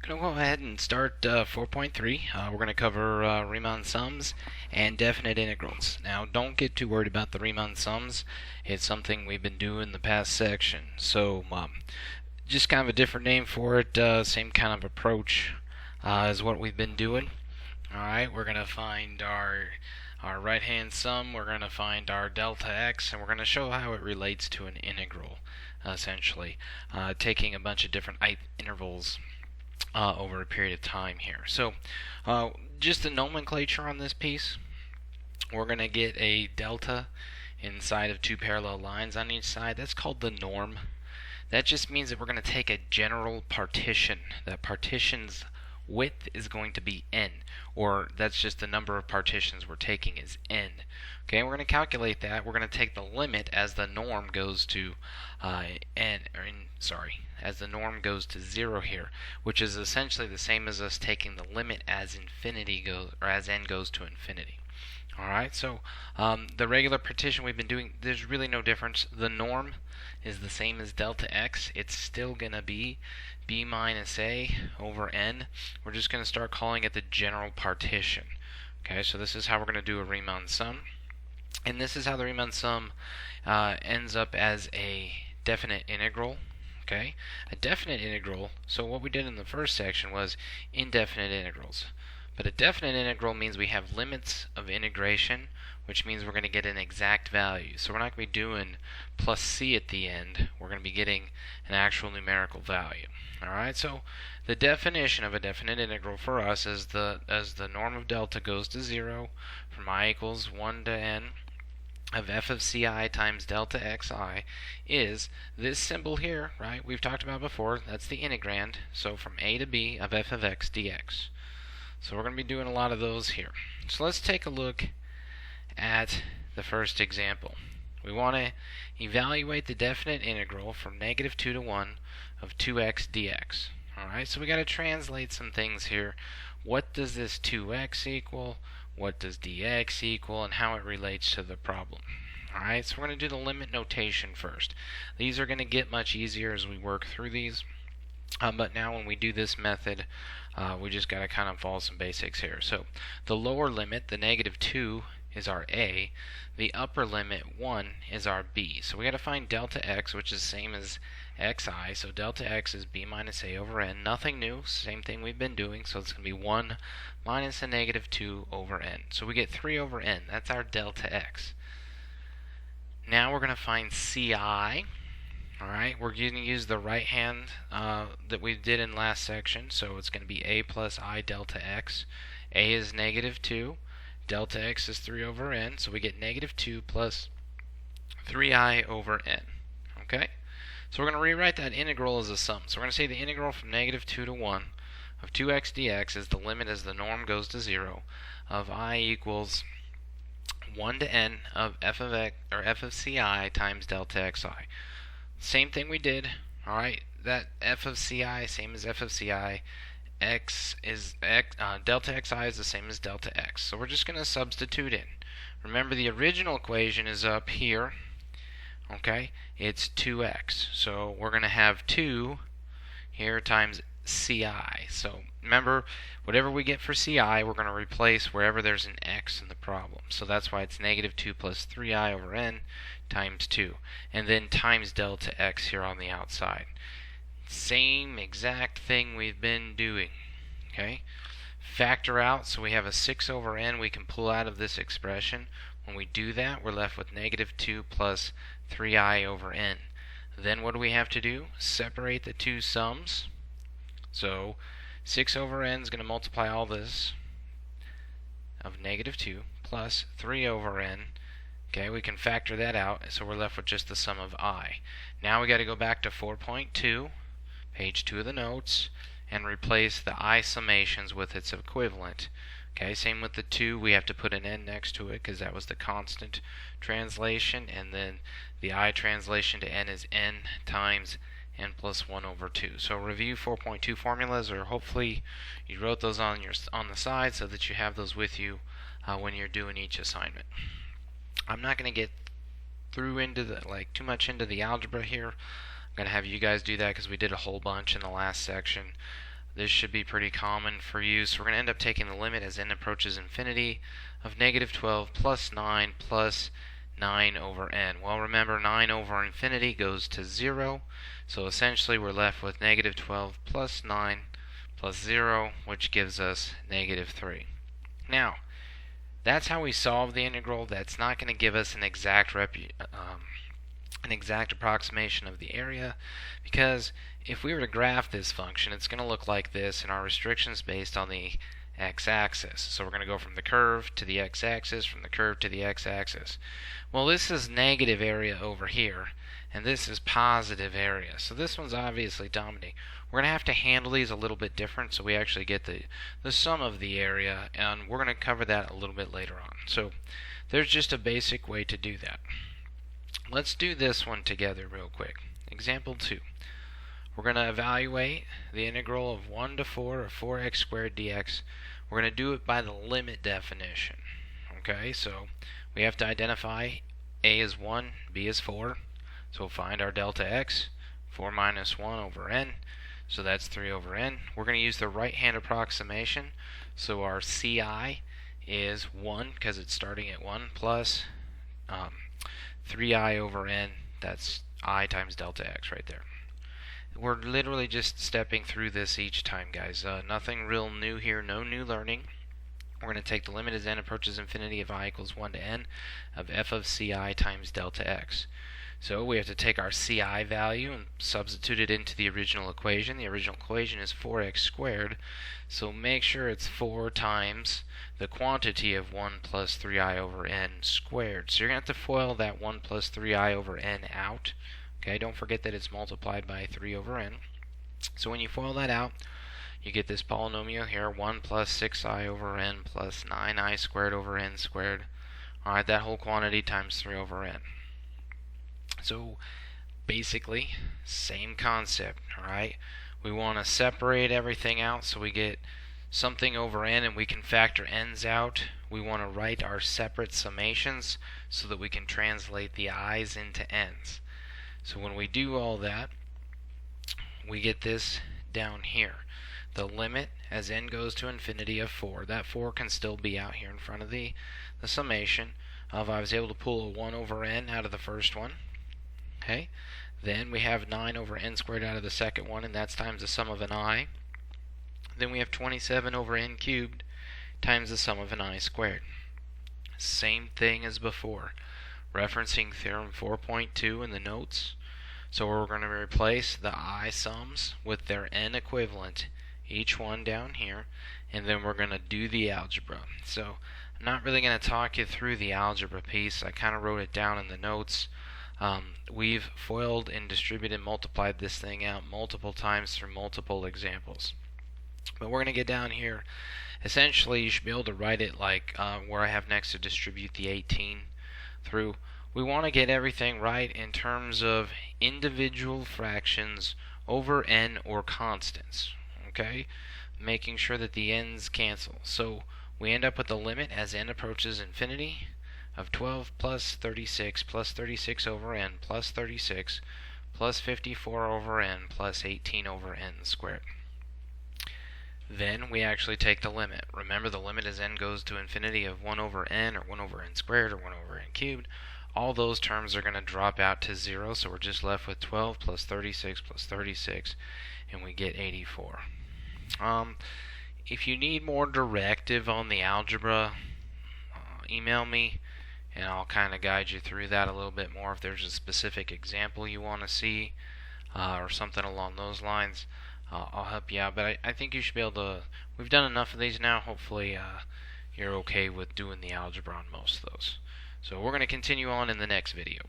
Going to go ahead and start 4.3. We're going to cover Riemann sums and definite integrals. Now, don't get too worried about the Riemann sums. It's something we've been doing the past section. So, just kind of a different name for it. Same kind of approach as what we've been doing. All right, we're going to find our right-hand sum. We're going to find our delta x, and we're going to show how it relates to an integral, essentially, taking a bunch of different intervals over a period of time here. So just the nomenclature on this piece, we're going to get a delta inside of two parallel lines on each side. That's called the norm. That just means that we're going to take a general partition. That partition's width is going to be n, or that's just the number of partitions we're taking is n. Okay, we're going to calculate that. We're going to take the limit as the norm goes to as the norm goes to 0 here, which is essentially the same as us taking the limit as infinity goes, or as n goes to infinity. Alright, so the regular partition we've been doing, there's really no difference. The norm is the same as delta x. It's still going to be b minus a over n. We're just going to start calling it the general partition. Okay, so this is how we're going to do a Riemann sum. And this is how the Riemann sum ends up as a definite integral. Okay, a definite integral, so what we did in the first section was indefinite integrals. But a definite integral means we have limits of integration, which means we're going to get an exact value. So we're not going to be doing plus c at the end. We're going to be getting an actual numerical value. Alright, so the definition of a definite integral for us is as the norm of delta goes to 0 from I equals 1 to n of f of ci times delta xi is this symbol here, right? We've talked about before. That's the integrand. So from a to b of f of x dx. So we're going to be doing a lot of those here. So let's take a look at the first example. We want to evaluate the definite integral from -2 to 1 of 2x dx. Alright, so we got to translate some things here. What does this 2x equal? What does dx equal? And how it relates to the problem. Alright, so we're going to do the limit notation first. These are going to get much easier as we work through these. But now when we do this method, we just got to kind of follow some basics here. So the lower limit, the -2, is our a. The upper limit, 1, is our b. So we got to find delta x, which is the same as xi. So delta x is b minus a over n. Nothing new, same thing we've been doing. So it's going to be 1 minus a -2 over n. So we get 3 over n. That's our delta x. Now we're going to find ci. Alright, we're going to use the right hand that we did in last section. So it's going to be a plus I delta x. A is -2. Delta x is 3 over n. So we get -2 plus 3i over n. Okay? So we're going to rewrite that integral as a sum. So we're going to say the integral from -2 to 1 of 2x dx is the limit as the norm goes to 0 of I equals 1 to n of f of x, or f of ci times delta xi. Same thing we did. Alright, that f of ci, same as f of ci. Delta xi is the same as delta x. So we're just going to substitute in. Remember, the original equation is up here. Okay, it's 2x. So we're going to have 2 here times ci. So remember, whatever we get for ci, we're going to replace wherever there's an x in the problem. So that's why it's -2 plus 3i over n times 2. And then times delta x here on the outside. Same exact thing we've been doing. Okay, factor out, so we have a 6 over n we can pull out of this expression. When we do that, we're left with -2 plus 3i over n. Then what do we have to do? Separate the two sums. So 6 over n is going to multiply all this of -2 plus 3 over n. Okay, we can factor that out, so we're left with just the sum of I. Now we got to go back to 4.2, page 2 of the notes, and replace the I summations with its equivalent. Okay, same with the 2, we have to put an n next to it because that was the constant translation, and then the I translation to n is n times n plus 1 over 2. So review 4.2 formulas, or hopefully you wrote those on the side so that you have those with you when you're doing each assignment. I'm not going to get through into too much into the algebra here. I'm going to have you guys do that because we did a whole bunch in the last section. This should be pretty common for you. So we're going to end up taking the limit as n approaches infinity of negative 12 plus 9 plus 9 over n. Well, remember, 9 over infinity goes to 0. So essentially we're left with negative 12 plus 9 plus 0, which gives us negative 3. Now, that's how we solve the integral. That's not going to give us an exact approximation of the area, because if we were to graph this function, it's going to look like this, and our restrictions based on the x-axis. So we're going to go from the curve to the x-axis, from the curve to the x-axis. Well, this is negative area over here, and this is positive area. So this one's obviously dominating. We're going to have to handle these a little bit different, so we actually get the sum of the area, and we're going to cover that a little bit later on. So there's just a basic way to do that. Let's do this one together real quick. Example 2. We're going to evaluate the integral of 1 to 4 of 4x squared dx. We're going to do it by the limit definition. Okay, so we have to identify a is 1, b is 4. So we'll find our delta x, 4 minus 1 over n. So that's 3 over n. We're going to use the right-hand approximation. So our CI is 1, because it's starting at 1, plus 3i over n. That's I times delta x right there. We're literally just stepping through this each time, guys. Nothing real new here, no new learning. We're going to take the limit as n approaches infinity of I equals 1 to n of f of CI times delta x. So we have to take our CI value and substitute it into the original equation. The original equation is 4x squared, so make sure it's 4 times the quantity of 1 plus 3i over n squared. So you're going to have to FOIL that 1 plus 3i over n out. Okay, don't forget that it's multiplied by 3 over n. So when you FOIL that out, you get this polynomial here, 1 plus 6i over n plus 9i squared over n squared. Alright, that whole quantity times 3 over n. So basically, same concept, alright? We want to separate everything out so we get something over n, and we can factor n's out. We want to write our separate summations so that we can translate the i's into n's. So when we do all that, we get this down here. The limit as n goes to infinity of 4. That 4 can still be out here in front of the summation of I was able to pull a 1 over n out of the first one. Okay, then we have 9 over n squared out of the second one, and that's times the sum of an I. Then we have 27 over n cubed times the sum of an I squared. Same thing as before, referencing theorem 4.2 in the notes. So we're going to replace the I sums with their n equivalent, each one down here, and then we're going to do the algebra. So I'm not really going to talk you through the algebra piece. I kind of wrote it down in the notes. We've FOILed and distributed and multiplied this thing out multiple times through multiple examples. But we're going to get down here. Essentially, you should be able to write it like where I have next to distribute the 18 through. We want to get everything right in terms of individual fractions over n or constants. Okay? Making sure that the n's cancel. So we end up with the limit as n approaches infinity of 12 plus 36 plus 36 over n plus 36 plus 54 over n plus 18 over n squared. Then we actually take the limit. Remember, the limit as n goes to infinity of 1 over n or 1 over n squared or 1 over n cubed. All those terms are going to drop out to 0, so we're just left with 12 plus 36 plus 36, and we get 84. If you need more directive on the algebra, email me, and I'll kind of guide you through that a little bit more. If there's a specific example you want to see or something along those lines, I'll help you out. But I think you should be able to, we've done enough of these now. Hopefully you're okay with doing the algebra on most of those. So we're going to continue on in the next video.